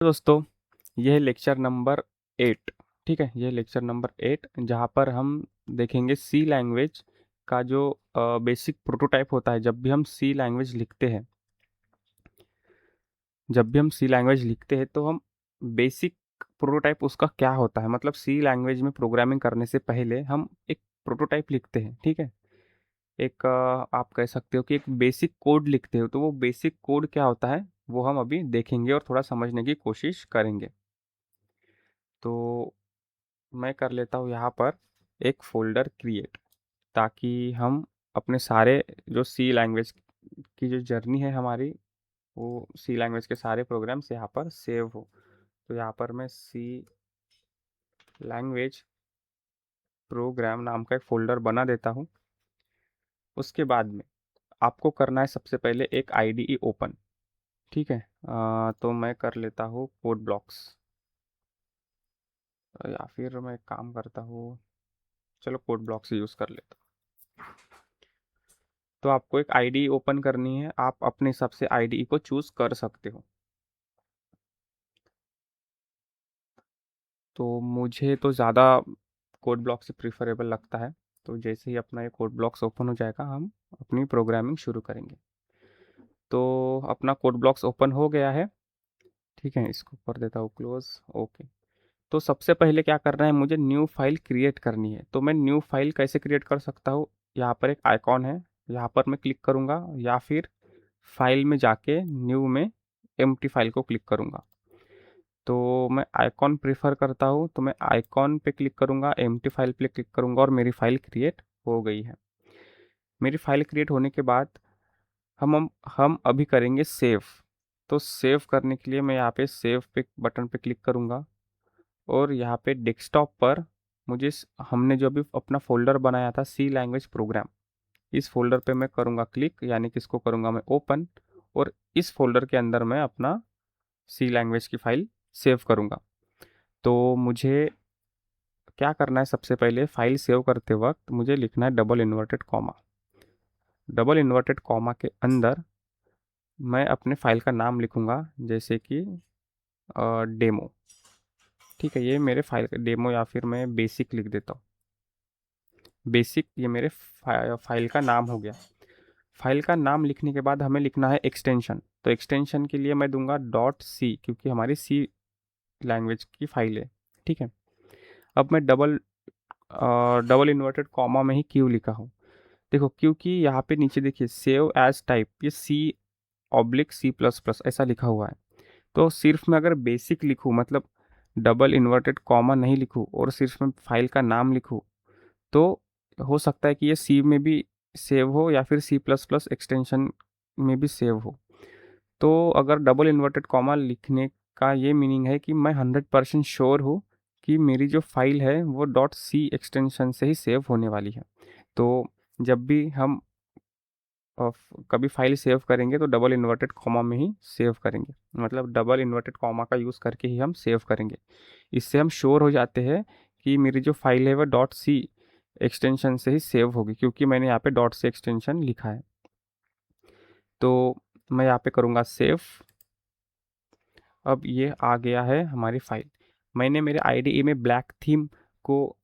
दोस्तों, यह lecture number 8। ठीक है, यह लेक्चर नंबर 8 जहाँ पर हम देखेंगे सी लैंग्वेज का जो बेसिक प्रोटोटाइप होता है। जब भी हम सी लैंग्वेज लिखते हैं तो हम बेसिक प्रोटोटाइप उसका क्या होता है, मतलब सी लैंग्वेज में प्रोग्रामिंग करने से पहले हम एक प्रोटोटाइप लिखते हैं। ठीक है, एक आप कह सकते हो कि एक बेसिक कोड लिखते हो, तो वो बेसिक कोड क्या होता है वो हम अभी देखेंगे और थोड़ा समझने की कोशिश करेंगे। तो मैं कर लेता हूँ यहाँ पर एक फ़ोल्डर क्रिएट, ताकि हम अपने सारे जो सी लैंग्वेज की जो जर्नी है हमारी, वो सी लैंग्वेज के सारे प्रोग्राम्स यहाँ पर सेव हो। तो यहाँ पर मैं सी लैंग्वेज प्रोग्राम नाम का एक फ़ोल्डर बना देता हूँ। उसके बाद में आपको करना है सबसे पहले एक आईडीई ओपन। ठीक है, तो मैं कर लेता हूँ कोड ब्लॉक्स, या फिर मैं एक काम करता हूँ, चलो कोड ब्लॉक्स यूज़ कर लेता हूँ। तो आपको एक आईडी ओपन करनी है, आप अपने हिसाब से आईडी को चूज़ कर सकते हो। तो मुझे तो ज़्यादा कोड ब्लॉक से प्रीफरेबल लगता है। तो जैसे ही अपना ये कोड ब्लॉक्स ओपन हो जाएगा, हम अपनी प्रोग्रामिंग शुरू करेंगे। तो अपना कोड ब्लॉक्स ओपन हो गया है। ठीक है, इसको कर देता हूँ क्लोज। ओके, तो सबसे पहले क्या करना है, मुझे न्यू फाइल क्रिएट करनी है। तो मैं न्यू फाइल कैसे क्रिएट कर सकता हूँ, यहाँ पर एक आइकॉन है, यहाँ पर मैं क्लिक करूँगा, या फिर फाइल में जाके न्यू में एम्प्टी फाइल को क्लिक करूँगा। तो मैं आइकॉन प्रेफर करता हूँ, तो मैं आइकॉन पे क्लिक करूँगा, एम्प्टी फाइल पे क्लिक करूँगा और मेरी फाइल क्रिएट हो गई है। मेरी फाइल क्रिएट होने के बाद हम अभी करेंगे सेव। तो सेव करने के लिए मैं यहाँ पे सेव पे बटन पे क्लिक करूँगा, और यहाँ पे डेस्कटॉप पर मुझे हमने जो अभी अपना फ़ोल्डर बनाया था सी लैंग्वेज प्रोग्राम, इस फ़ोल्डर पे मैं करूँगा क्लिक, यानी कि इसको करूँगा मैं ओपन, और इस फ़ोल्डर के अंदर मैं अपना सी लैंग्वेज की फ़ाइल सेव करूँगा। तो मुझे क्या करना है, सबसे पहले फ़ाइल सेव करते वक्त मुझे लिखना है double inverted comma. Double inverted comma के अंदर मैं अपने फ़ाइल का नाम लिखूँगा, जैसे कि डेमो। ठीक है, ये मेरे फाइल डेमो, या फिर मैं बेसिक लिख देता हूँ। बेसिक ये मेरे फाइल का नाम हो गया। फाइल का नाम लिखने के बाद हमें लिखना है एक्सटेंशन। तो एक्सटेंशन के लिए मैं दूंगा डॉट सी, क्योंकि हमारी सी लैंग्वेज की फाइल है। ठीक है, अब मैं डबल इन्वर्टेड कॉमा में ही क्यों लिखा हूँ, देखो, क्योंकि यहाँ पे नीचे देखिए सेव एज टाइप, ये C/C++ ऐसा लिखा हुआ है। तो सिर्फ मैं अगर बेसिक लिखूँ, मतलब डबल इन्वर्टेड कॉमा नहीं लिखूँ और सिर्फ मैं फाइल का नाम लिखूँ, तो हो सकता है कि ये सी में भी सेव हो या फिर C++ एक्सटेंशन में भी सेव हो। तो अगर डबल इन्वर्टेड कॉमा लिखने का ये मीनिंग है कि मैं 100% श्योर हूँ कि मेरी जो फाइल है वो डॉट सी एक्सटेंशन से ही सेव होने वाली है। तो जब भी हम कभी फाइल सेव करेंगे तो डबल इन्वर्टेड कॉमा में ही सेव करेंगे, मतलब डबल इन्वर्टेड कॉमा का यूज़ करके ही हम सेव करेंगे। इससे हम श्योर हो जाते हैं कि मेरी जो फाइल है वह डॉट सी एक्सटेंशन से ही सेव होगी, क्योंकि मैंने यहाँ पे डॉट सी एक्सटेंशन लिखा है। तो मैं यहाँ पे करूँगा सेव। अब ये आ गया है हमारी फाइल। मैंने मेरे आईडीई में ब्लैक थीम को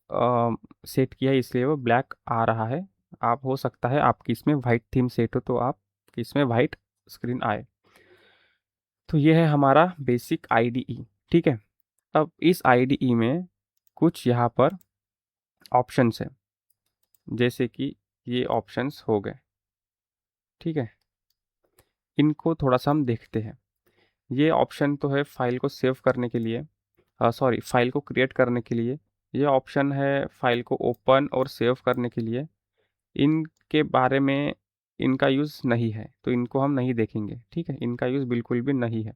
सेट किया है, इसलिए वो ब्लैक आ रहा है। आप हो सकता है आपकी इसमें वाइट थीम सेट हो, तो आप इसमें वाइट स्क्रीन आए। तो ये है हमारा बेसिक आईडीई। ठीक है, अब इस आईडीई में कुछ यहाँ पर ऑप्शंस है, जैसे कि ये ऑप्शंस हो गए। ठीक है, इनको थोड़ा सा हम देखते हैं। ये ऑप्शन तो है फाइल को सेव करने के लिए, सॉरी, फाइल को क्रिएट करने के लिए। ये ऑप्शन है फाइल को ओपन और सेव करने के लिए। इनके बारे में इनका यूज़ नहीं है, तो इनको हम नहीं देखेंगे। ठीक है, इनका यूज़ बिल्कुल भी नहीं है।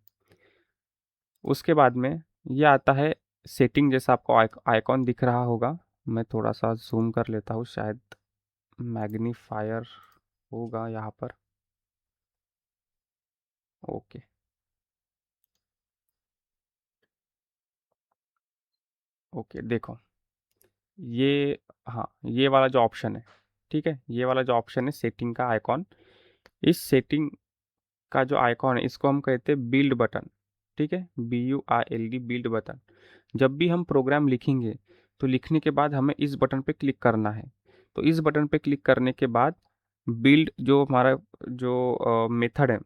उसके बाद में ये आता है सेटिंग, जैसा आपको आइकॉन दिख रहा होगा। मैं थोड़ा सा जूम कर लेता हूँ, शायद मैग्नीफायर होगा यहाँ पर। ओके, ओके, देखो ये, हाँ, ये वाला जो ऑप्शन है, ठीक है, ये वाला जो ऑप्शन है सेटिंग का आइकॉन, इस सेटिंग का जो आइकॉन है इसको हम कहते हैं बिल्ड बटन। ठीक है, BUILD बिल्ड बटन। जब भी हम प्रोग्राम लिखेंगे तो लिखने के बाद हमें इस बटन पे क्लिक करना है। तो इस बटन पे क्लिक करने के बाद बिल्ड जो हमारा जो मेथड है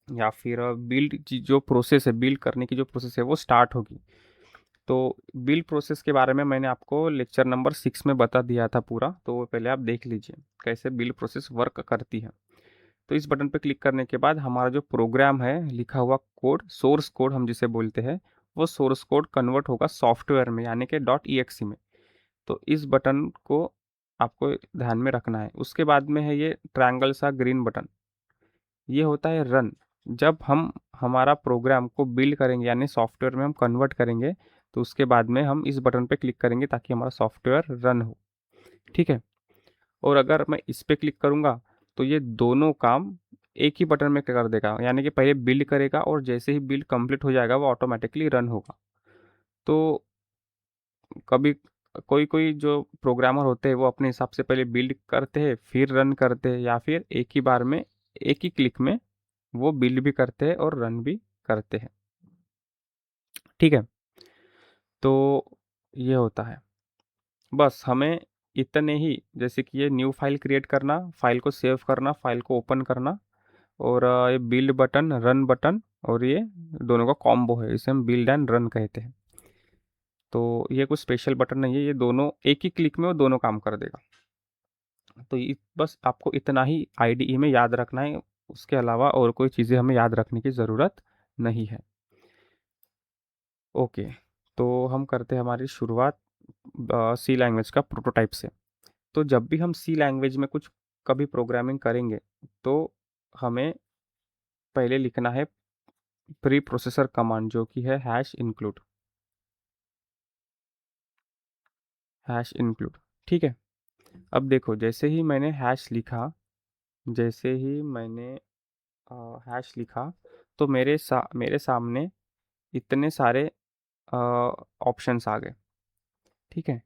या फिर बिल्ड जो प्रोसेस है, बिल्ड करने की जो प्रोसेस है वो स्टार्ट होगी। तो बिल्ड प्रोसेस के बारे में मैंने आपको लेक्चर नंबर 6 में बता दिया था पूरा, तो वो पहले आप देख लीजिए कैसे बिल्ड प्रोसेस वर्क करती है। तो इस बटन पे क्लिक करने के बाद हमारा जो प्रोग्राम है, लिखा हुआ कोड, सोर्स कोड हम जिसे बोलते हैं, वो सोर्स कोड कन्वर्ट होगा सॉफ्टवेयर में, यानी कि .exe में। तो इस बटन को आपको ध्यान में रखना है। उसके बाद में है ये ट्रायंगल सा ग्रीन बटन, ये होता है रन। जब हम हमारा प्रोग्राम को बिल्ड करेंगे यानी सॉफ्टवेयर में हम कन्वर्ट करेंगे, तो उसके बाद में हम इस बटन पे क्लिक करेंगे ताकि हमारा सॉफ्टवेयर रन हो। ठीक है, और अगर मैं इस पे क्लिक करूँगा तो ये दोनों काम एक ही बटन में कर देगा, यानी कि पहले बिल्ड करेगा और जैसे ही बिल्ड कंप्लीट हो जाएगा वो ऑटोमेटिकली रन होगा। तो कभी कोई कोई जो प्रोग्रामर होते हैं वो अपने हिसाब से पहले बिल्ड करते हैं फिर रन करते हैं, या फिर एक ही बार में एक ही क्लिक में वो बिल्ड भी करते हैं और रन भी करते हैं। ठीक है, तो ये होता है। बस हमें इतने ही, जैसे कि ये न्यू फाइल क्रिएट करना, फाइल को सेव करना, फाइल को ओपन करना, और ये बिल्ड बटन, रन बटन, और ये दोनों का कॉम्बो है, इसे हम बिल्ड एंड रन कहते हैं। तो ये कुछ स्पेशल बटन नहीं है, ये दोनों एक ही क्लिक में वो दोनों काम कर देगा। तो बस आपको इतना ही IDE में याद रखना है, उसके अलावा और कोई चीज़ें हमें याद रखने की ज़रूरत नहीं है। ओके, तो हम करते हैं हमारी शुरुआत सी लैंग्वेज का प्रोटोटाइप से। तो जब भी हम सी लैंग्वेज में कुछ कभी प्रोग्रामिंग करेंगे तो हमें पहले लिखना है प्री प्रोसेसर कमांड, जो कि है #include, #include। ठीक है, अब देखो जैसे ही मैंने हैश लिखा, जैसे ही मैंने हैश लिखा, तो मेरे सामने इतने सारे ऑप्शंस आ गए। ठीक है,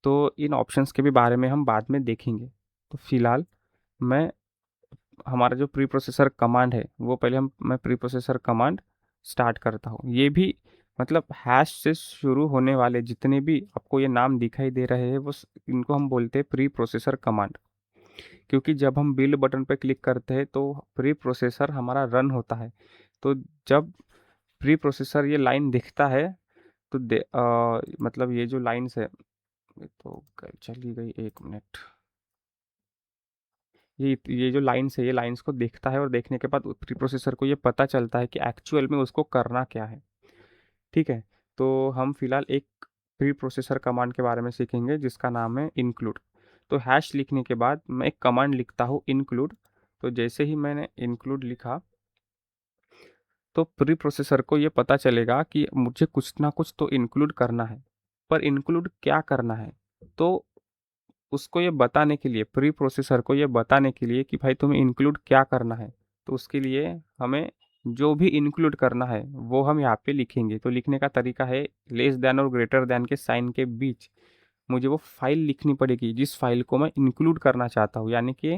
तो इन ऑप्शंस के भी बारे में हम बाद में देखेंगे। तो फिलहाल मैं हमारा जो प्री प्रोसेसर कमांड है वो पहले मैं प्री प्रोसेसर कमांड स्टार्ट करता हूँ। ये भी मतलब हैश से शुरू होने वाले जितने भी आपको ये नाम दिखाई दे रहे हैं वो इनको हम बोलते हैं प्री प्रोसेसर कमांड। क्योंकि जब हम बिल्ड बटन पर क्लिक करते हैं तो प्री प्रोसेसर हमारा रन होता है। तो जब प्री प्रोसेसर ये लाइन दिखता है तो मतलब ये जो लाइन्स है, तो चली गई 1 मिनट, ये जो लाइन्स है ये लाइन्स को देखता है और देखने के बाद प्री प्रोसेसर को ये पता चलता है कि एक्चुअल में उसको करना क्या है। ठीक है, तो हम फिलहाल एक प्री प्रोसेसर कमांड के बारे में सीखेंगे जिसका नाम है इंक्लूड। तो हैश लिखने के बाद मैं एक कमांड लिखता हूँ इंक्लूड। तो जैसे ही मैंने इंक्लूड लिखा तो प्री प्रोसेसर को ये पता चलेगा कि मुझे कुछ ना कुछ तो इंक्लूड करना है, पर इंक्लूड क्या करना है। तो उसको ये बताने के लिए, प्री प्रोसेसर को ये बताने के लिए कि भाई तुम्हें इंक्लूड क्या करना है, तो उसके लिए हमें जो भी इंक्लूड करना है वो हम यहाँ पे लिखेंगे। तो लिखने का तरीका है लेस देन और ग्रेटर देन के साइन के बीच मुझे वो फाइल लिखनी पड़ेगी जिस फाइल को मैं इंक्लूड करना चाहता हूँ, यानी कि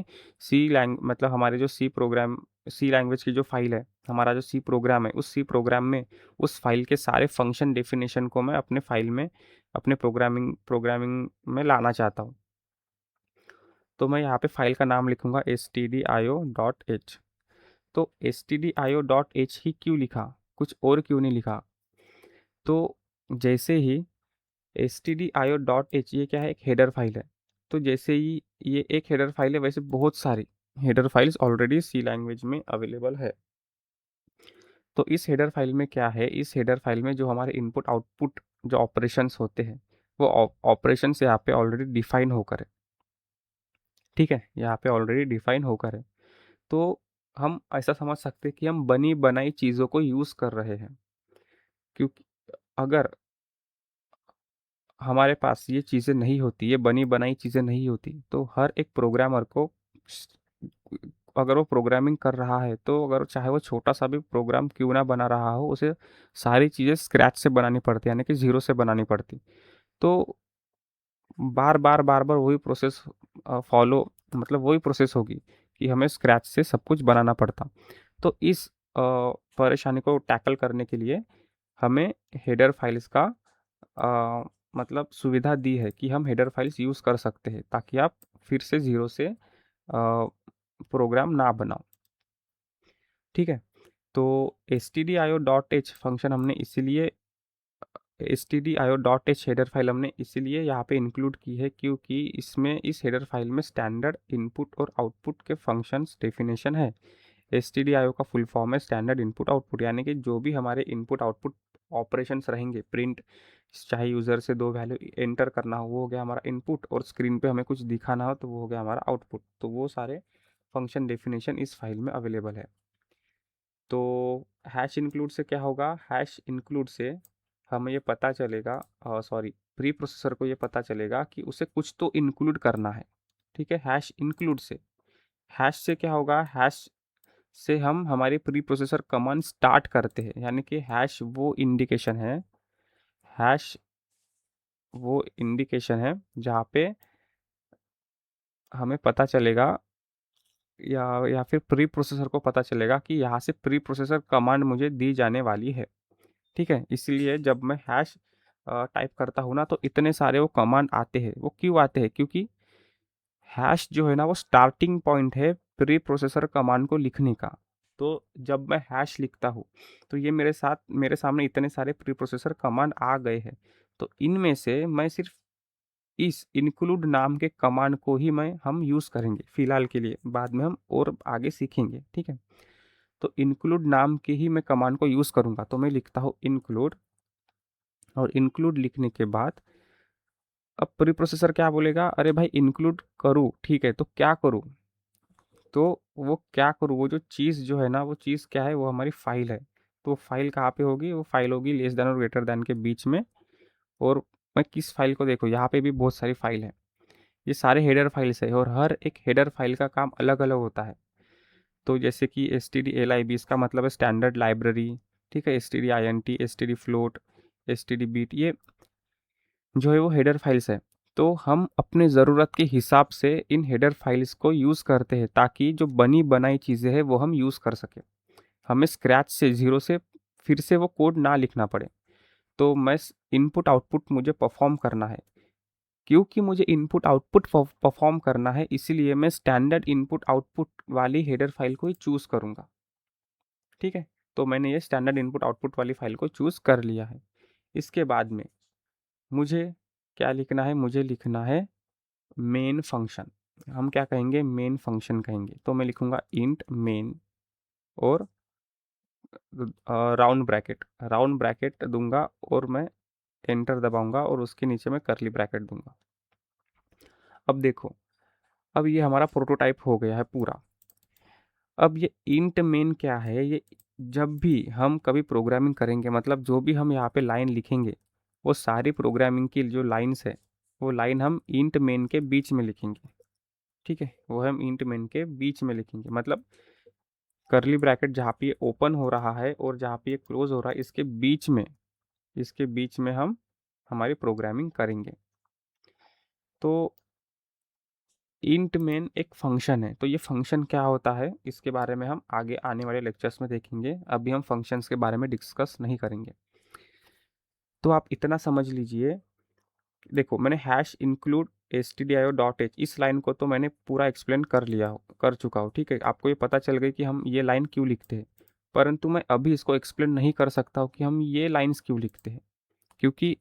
मतलब हमारे जो सी लैंग्वेज की जो फाइल है, हमारा जो सी प्रोग्राम है, उस सी प्रोग्राम में उस फाइल के सारे फंक्शन डेफिनेशन को मैं अपने फाइल में, अपने प्रोग्रामिंग में लाना चाहता हूँ। तो मैं यहाँ पे फाइल का नाम लिखूंगा stdio.h। तो stdio.h ही क्यों लिखा, कुछ और क्यों नहीं लिखा? तो जैसे ही stdio.h, ये क्या है, एक हेडर फाइल है। तो जैसे ही ये एक हेडर फाइल है, वैसे बहुत सारी हेडर फाइल्स ऑलरेडी सी लैंग्वेज में अवेलेबल है। तो इस हेडर फाइल में क्या है, इस हेडर फाइल में जो हमारे इनपुट आउटपुट जो ऑपरेशंस होते हैं वो ऑपरेशंस यहाँ पे ऑलरेडी डिफाइन होकर है। ठीक है, यहाँ पे ऑलरेडी डिफाइन होकर है। तो हम ऐसा समझ सकते हैं कि हम बनी बनाई चीज़ों को यूज़ कर रहे हैं। क्योंकि अगर हमारे पास ये चीज़ें नहीं होती, ये बनी बनाई चीज़ें नहीं होती, तो हर एक प्रोग्रामर को अगर वो प्रोग्रामिंग कर रहा है तो अगर चाहे वो छोटा सा भी प्रोग्राम क्यों ना बना रहा हो, उसे सारी चीज़ें स्क्रैच से बनानी पड़ती, यानी कि ज़ीरो से बनानी पड़ती। तो बार बार वही प्रोसेस फॉलो, मतलब वही प्रोसेस होगी कि हमें स्क्रैच से सब कुछ बनाना पड़ता। तो इस परेशानी को टैकल करने के लिए हमें हेडर फाइल्स का मतलब सुविधा दी है कि हम हेडर फाइल्स यूज़ कर सकते हैं, ताकि आप फिर से ज़ीरो से प्रोग्राम ना बनाओ। ठीक है, तो stdio.h फंक्शन हमने इसीलिए stdio.h हेडर फाइल हमने इसीलिए यहाँ पे इंक्लूड की है क्योंकि इसमें इस हेडर फाइल में स्टैंडर्ड इनपुट और आउटपुट के फंक्शंस डेफिनेशन है। stdio का फुल फॉर्म है स्टैंडर्ड इनपुट आउटपुट, यानी कि जो भी हमारे इनपुट आउटपुट ऑपरेशंस रहेंगे, प्रिंट, चाहे यूज़र से दो वैल्यू एंटर करना हो वो हो गया हमारा इनपुट, और स्क्रीन पे हमें कुछ दिखाना हो तो वो हो गया हमारा आउटपुट। तो वो सारे फंक्शन डेफिनेशन इस फाइल में अवेलेबल है। तो हैश इंक्लूड से क्या होगा, हैश इंक्लूड से हमें ये पता चलेगा, सॉरी, प्री प्रोसेसर को ये पता चलेगा कि उसे कुछ तो इंक्लूड करना है। ठीक है, हैश इंक्लूड से, हैश से क्या होगा, हैश से हम हमारी प्री प्रोसेसर कमांड स्टार्ट करते हैं, यानी कि हैश वो इंडिकेशन है, हैश वो इंडिकेशन है जहाँ पे हमें पता चलेगा या फिर प्री प्रोसेसर को पता चलेगा कि यहाँ से प्री प्रोसेसर कमांड मुझे दी जाने वाली है। ठीक है, इसलिए जब मैं हैश टाइप करता हूँ ना तो इतने सारे वो कमांड आते हैं। वो क्यों आते हैं, क्योंकि हैश जो है ना वो स्टार्टिंग पॉइंट है प्री प्रोसेसर कमांड को लिखने का। तो जब मैं हैश लिखता हूँ तो ये मेरे सामने इतने सारे प्री प्रोसेसर कमांड आ गए हैं। तो इनमें से मैं सिर्फ इस इंक्लूड नाम के कमांड को ही हम यूज़ करेंगे फिलहाल के लिए, बाद में हम और आगे सीखेंगे। ठीक है, तो इंक्लूड नाम के ही मैं कमांड को यूज़ करूँगा। तो मैं लिखता हूँ इंक्लूड, और इंक्लूड लिखने के बाद अब प्री प्रोसेसर क्या बोलेगा, अरे भाई इंक्लूड करूँ, ठीक है, तो क्या करूँ, तो वो क्या करूँ, वो जो चीज़ जो है ना वो चीज़ क्या है, वो हमारी फाइल है। तो फाइल कहाँ पे होगी, वो फाइल होगी लेस देन और ग्रेटर देन के बीच में। और मैं किस फाइल को देखो, यहाँ पे भी बहुत सारी फाइल है, ये सारे हेडर फाइल्स है, और हर एक हेडर फाइल का काम अलग अलग होता है। तो जैसे कि stdlib, इसका मतलब है स्टैंडर्ड लाइब्रेरी। ठीक है, stdint, stdfloat, stdbit, ये जो है वो हेडर फाइल्स है। तो हम अपने ज़रूरत के हिसाब से इन हेडर फाइल्स को यूज़ करते हैं, ताकि जो बनी बनाई चीज़ें हैं वो हम यूज़ कर सकें, हमें स्क्रैच से, ज़ीरो से फिर से वो कोड ना लिखना पड़े। तो मैं इनपुट आउटपुट मुझे परफॉर्म करना है, क्योंकि मुझे इनपुट आउटपुट परफॉर्म करना है, इसीलिए मैं स्टैंडर्ड इनपुट आउटपुट वाली हेडर फाइल को ही चूज़ करूँगा। ठीक है, तो मैंने ये स्टैंडर्ड इनपुट आउटपुट वाली फाइल को चूज़ कर लिया है। इसके बाद में मुझे क्या लिखना है, मुझे लिखना है मेन फंक्शन। हम क्या कहेंगे, मेन फंक्शन कहेंगे। तो मैं लिखूंगा इंट मेन, और राउंड ब्रैकेट दूंगा, और मैं एंटर दबाऊंगा, और उसके नीचे मैं करली ब्रैकेट दूंगा। अब देखो, अब ये हमारा प्रोटोटाइप हो गया है पूरा। अब ये इंट मेन क्या है, ये जब भी हम कभी प्रोग्रामिंग करेंगे, मतलब जो भी हम यहाँ पे लाइन लिखेंगे, वो सारी प्रोग्रामिंग की जो लाइन्स है वो लाइन हम इंट मेन के बीच में लिखेंगे। ठीक है, वो हम इंट मेन के बीच में लिखेंगे, मतलब करली ब्रैकेट जहाँ पे ये ओपन हो रहा है और जहाँ पे ये क्लोज हो रहा है, इसके बीच में हम हमारी प्रोग्रामिंग करेंगे। तो इंट मेन एक फंक्शन है, तो ये फंक्शन क्या होता है इसके बारे में हम आगे आने वाले लेक्चर्स में देखेंगे। अभी हम फंक्शंस के बारे में डिस्कस नहीं करेंगे। तो आप इतना समझ लीजिए, देखो मैंने हैश इंक्लूड stdio.h इस लाइन को तो मैंने पूरा एक्सप्लेन कर चुका हूँ। ठीक है, आपको ये पता चल गई कि हम ये लाइन क्यों लिखते हैं, परंतु मैं अभी इसको एक्सप्लेन नहीं कर सकता हूँ कि हम ये लाइन्स क्यों लिखते हैं, क्योंकि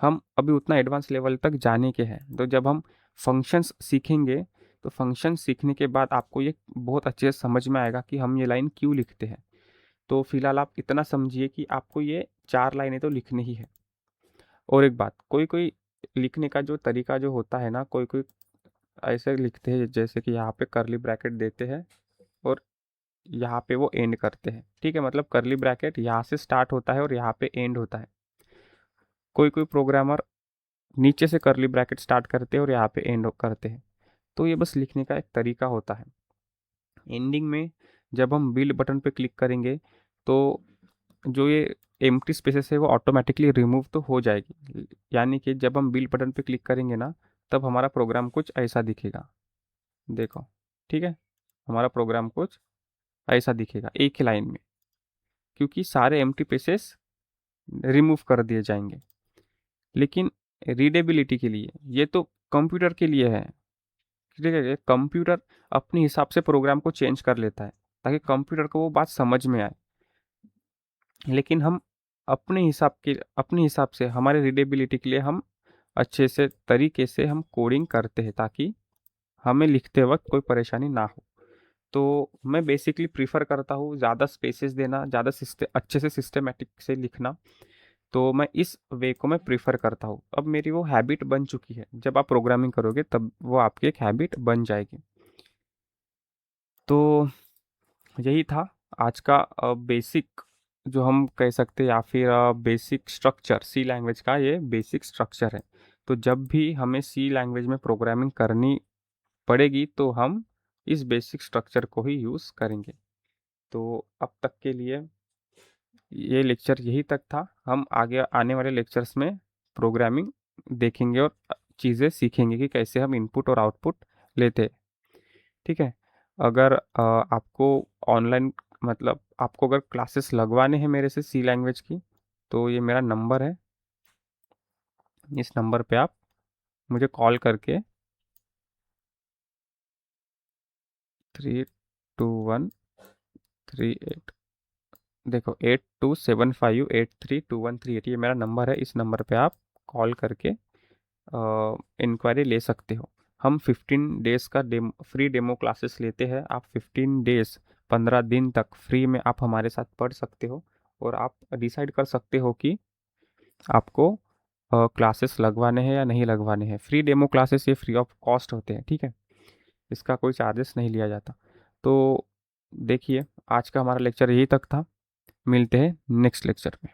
हम अभी उतना एडवांस लेवल तक जाने के हैं। तो जब हम फंक्शंस सीखेंगे तो फंक्शन सीखने के बाद आपको ये बहुत अच्छे से समझ में आएगा कि हम ये लाइन क्यों लिखते हैं। तो फिलहाल आप इतना समझिए कि आपको ये 4 लाइनें तो लिखनी ही है। और एक बात, कोई कोई लिखने का जो तरीका जो होता है ना, कोई कोई ऐसे लिखते हैं जैसे कि यहाँ पे करली ब्रैकेट देते हैं और यहाँ पे वो एंड करते हैं। ठीक है, मतलब करली ब्रैकेट यहाँ से स्टार्ट होता है और यहाँ पे एंड होता है। कोई कोई प्रोग्रामर नीचे से करली ब्रैकेट स्टार्ट करते हैं और यहाँ पे एंड करते हैं। तो ये बस लिखने का एक तरीका होता है। एंडिंग में जब हम बिल्ड बटन पे क्लिक करेंगे तो जो ये एम्प्टी स्पेसेस है वो ऑटोमेटिकली रिमूव तो हो जाएगी, यानी कि जब हम बिल्ड बटन पे क्लिक करेंगे ना तब हमारा प्रोग्राम कुछ ऐसा दिखेगा। देखो, ठीक है, हमारा प्रोग्राम कुछ ऐसा दिखेगा एक ही लाइन में। क्योंकि सारे एम्प्टी पेजेस रिमूव कर दिए जाएंगे। लेकिन रीडेबिलिटी के लिए ये तो कंप्यूटर के लिए है, ठीक है। कंप्यूटर अपने हिसाब से प्रोग्राम को चेंज कर लेता है ताकि कंप्यूटर को वो बात समझ में आए। लेकिन हम अपने हिसाब से हमारे रीडेबिलिटी के लिए हम अच्छे से तरीके से हम कोडिंग करते हैं ताकि हमें लिखते वक्त कोई परेशानी ना हो। तो मैं बेसिकली प्रीफर करता हूँ ज़्यादा स्पेसेस देना, ज़्यादा अच्छे से सिस्टमेटिक से लिखना। तो मैं इस वे को मैं प्रीफर करता हूँ। अब मेरी वो हैबिट बन चुकी है, जब आप प्रोग्रामिंग करोगे तब वो आपकी एक हैबिट बन जाएगी। तो यही था आज का बेसिक, जो हम कह सकते हैं, या फिर बेसिक स्ट्रक्चर, सी लैंग्वेज का ये बेसिक स्ट्रक्चर है। तो जब भी हमें सी लैंग्वेज में प्रोग्रामिंग करनी पड़ेगी तो हम इस बेसिक स्ट्रक्चर को ही यूज़ करेंगे। तो अब तक के लिए ये लेक्चर यही तक था। हम आगे आने वाले लेक्चर्स में प्रोग्रामिंग देखेंगे और चीज़ें सीखेंगे कि कैसे हम इनपुट और आउटपुट लेते हैं, ठीक है। अगर आपको ऑनलाइन, मतलब आपको अगर क्लासेस लगवाने हैं मेरे से सी लैंग्वेज की, तो ये मेरा नंबर है। इस नंबर पे आप मुझे कॉल करके 321338, देखो 8275832138, ये मेरा नंबर है। इस नंबर पे आप कॉल करके इंक्वायरी ले सकते हो। हम 15 डेज़ का फ्री डेमो क्लासेस लेते हैं। आप 15 डेज़, 15 दिन तक फ्री में आप हमारे साथ पढ़ सकते हो और आप डिसाइड कर सकते हो कि आपको क्लासेस लगवाने हैं या नहीं लगवाने हैं। फ्री डेमो क्लासेस ये फ्री ऑफ कॉस्ट होते हैं, ठीक है। इसका कोई चार्जेस नहीं लिया जाता। तो देखिए, आज का हमारा लेक्चर यही तक था। मिलते हैं नेक्स्ट लेक्चर में।